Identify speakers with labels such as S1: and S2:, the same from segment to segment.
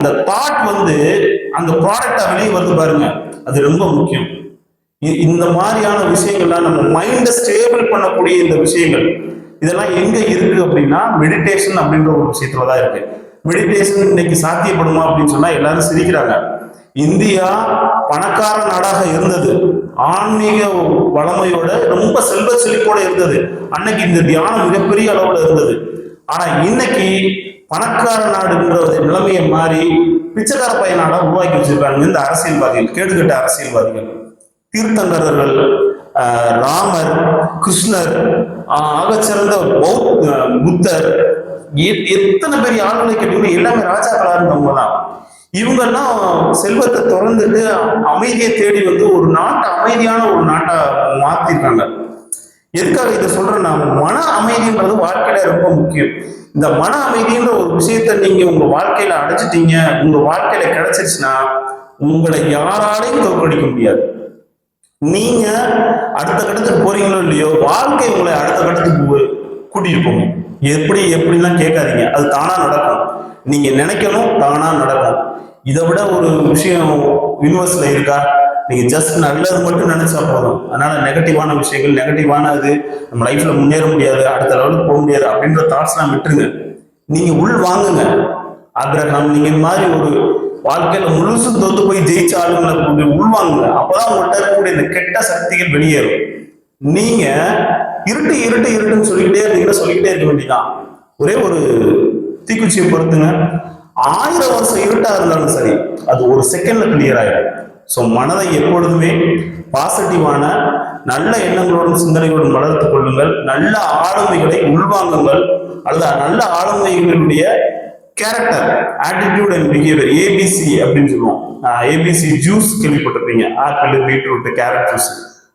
S1: அந்த தாட் வந்து அந்த ப்ராடக்டா வெளியே வருது பாருங்க, அது ரொம்ப முக்கியம். இந்த மாதிரியான விஷயங்கள்லாம் நம்ம மைண்டை ஸ்டேபிள் பண்ணக்கூடிய இந்த விஷயங்கள் இதெல்லாம் எங்க இருக்கு அப்படின்னா மெடிடேஷன் அப்படின்ற ஒரு விஷயத்துலதான் இருக்கு. மெடிடேஷன் இன்னைக்கு சாத்தியப்படுமா அப்படின்னு சொன்னா எல்லாரும் சிரிக்கிறாங்க. இந்தியா பணக்கார நாடாக இருந்தது, ஆன்மீக வளமையோட ரொம்ப செல்வ செழிப்போட இருந்தது. அன்னைக்கு இந்த தியானம் மிகப்பெரிய அளவுல இருந்தது. ஆனா இன்னைக்கு பணக்கார நாடுன்ற நிலைமையை மாறி பிச்சைக்கார பையனால உருவாக்கி வச்சிருக்காங்க இந்த அரசியல்வாதிகள், கேடுகட்ட அரசியல்வாதிகள். தீர்த்தங்கரர்கள், ராமர், கிருஷ்ணர், ஆகச்சிறந்த புத்தர், எத்தனை பெரிய ஆளுநரை கேட்டீங்கன்னா எல்லாமே ராஜாக்களா இருந்தவங்க தான். இவங்கெல்லாம் செல்வத்தை திறந்துட்டு அமைதியை தேடி வந்து ஒரு நாட்டை அமைதியான ஒரு நாட்டை மாத்திருக்காங்க. எதுக்காக இதை சொல்றேன்னா, மன அமைதின்றது வாழ்க்கையில ரொம்ப முக்கியம். இந்த மன அமைதின்ற ஒரு விஷயத்த நீங்க உங்க வாழ்க்கையில அடைச்சிட்டீங்க, உங்க வாழ்க்கையில கிடைச்சிருச்சுன்னா உங்களை யாராலையும் தோற்கடிக்க முடியாது. நீங்க அடுத்த கட்டத்துக்கு போறீங்களோ இல்லையோ, வாழ்க்கை உங்களை அடுத்த கட்டத்துக்கு கூட்டிட்டு போகும். எப்படிலாம் கேட்காதீங்க, அது தானா நடக்கும். நீங்க நினைக்கணும், தானா நடக்கும். இதை விட ஒரு விஷயம் யூனிவர்ஸ்ல இருக்கா? நீங்க ஜஸ்ட் நல்லது மட்டும் நினைச்சா போதும். அதனால நெகட்டிவான விஷயங்கள், நெகட்டிவான இது நம்ம லைஃப்ல முன்னேற முடியாது, அடுத்த லெவலுக்கு போக முடியாது அப்படின்ற தாட்ஸ் எல்லாம் விட்டுருங்க. நீங்க உள் வாங்குங்க. ஆக்ரகம், நீங்க இந்த மாதிரி ஒரு வாழ்க்கையில முழுசும் தோத்து போய் ஜெயிச்ச ஆளுங்களை உள்வாங்குங்க. அப்பதான் உங்கள்கிட்ட இருக்கக்கூடிய இந்த கெட்ட சக்திகள் வெளியேறும். நீங்க இருட்டு இருட்டு இருட்டுன்னு சொல்லிக்கிட்டே இருந்தீங்கன்னா சொல்லிக்கிட்டே இருக்க வேண்டியதான். ஒரே ஒரு தீக்குச்சியை பொறுத்துங்க, 1000 வருஷம் இருட்டா இருந்தாலும் சரி, அது ஒரு செகண்ட்ல கிளியர் ஆயிடும். ஸோ மனதை எப்பொழுதுமே பாசிட்டிவான நல்ல எண்ணங்களோடும் சிந்தனைகளோடும் வளர்த்துக் கொள்ளுங்கள். நல்ல ஆளுமைகளை உள்வாங்குங்கள், அல்லது நல்ல ஆளுமைகளுடைய character, attitude and behaviour, ABC அப்படின்னு சொல்லுவோம். ஏபிசி ஜூஸ் கேள்விப்பட்டிருப்பீங்க, ஆப்பிள், பீட்ரூட், கேரட் ஜூஸ்.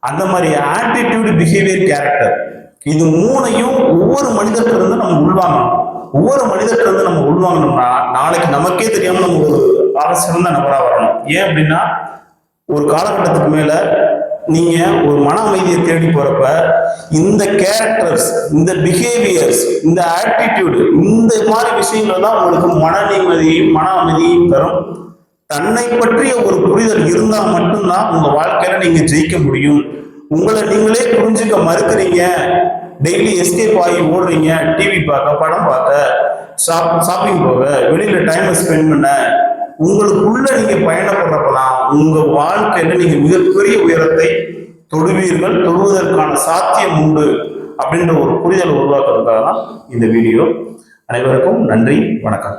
S1: அந்த மாதிரி ஆட்டிடியூட், பிஹேவியர், கேரக்டர், இது மூணையும் ஒவ்வொரு மனிதர்கிட்ட இருந்து நம்ம உள்வாங்கணும். ஒவ்வொரு மனிதர்கிட்ட இருந்து நம்ம உள்வாங்கணும்னா நாளைக்கு நமக்கே தெரியாம நம்ம ஒரு சிறந்த நபரா வரணும். ஏன் அப்படின்னா, ஒரு காலகட்டத்துக்கு மேல நீங்க ஒரு மன அமைதியை தேடி போறப்ப இந்த கேரக்டர்ஸ், இந்த பிஹேவியர்ஸ், இந்த ஆட்டிடியூடு, இந்த மாதிரி விஷயங்கள் தான் உங்களுக்கு மன நிம்மதியையும் மன அமைதியையும் தரும். தன்னை பற்றிய ஒரு புரிதல் இருந்தா மட்டும்தான் உங்க வாழ்க்கையில நீங்க ஜெயிக்க முடியும். உங்களை நீங்களே புரிஞ்சுக்க மறுக்கிறீங்க, டெய்லி எஸ்கேப் ஆகி ஓடுறீங்க, டிவி பார்க்க, படம் பார்க்க, ஷாப்பிங் போக, வெளியில டைம் ஸ்பெண்ட் பண்ண, உங்களுக்குள்ள நீங்க பயணப்படுறப்பதான் உங்க வாழ்க்கையில நீங்க மிகப்பெரிய உயரத்தை தொடுவீர்கள். தொடுவதற்கான சாத்தியம் உண்டு அப்படின்ற ஒரு புரிதலை உருவாக்குறதுக்காக தான் இந்த வீடியோ. அனைவருக்கும் நன்றி, வணக்கம்.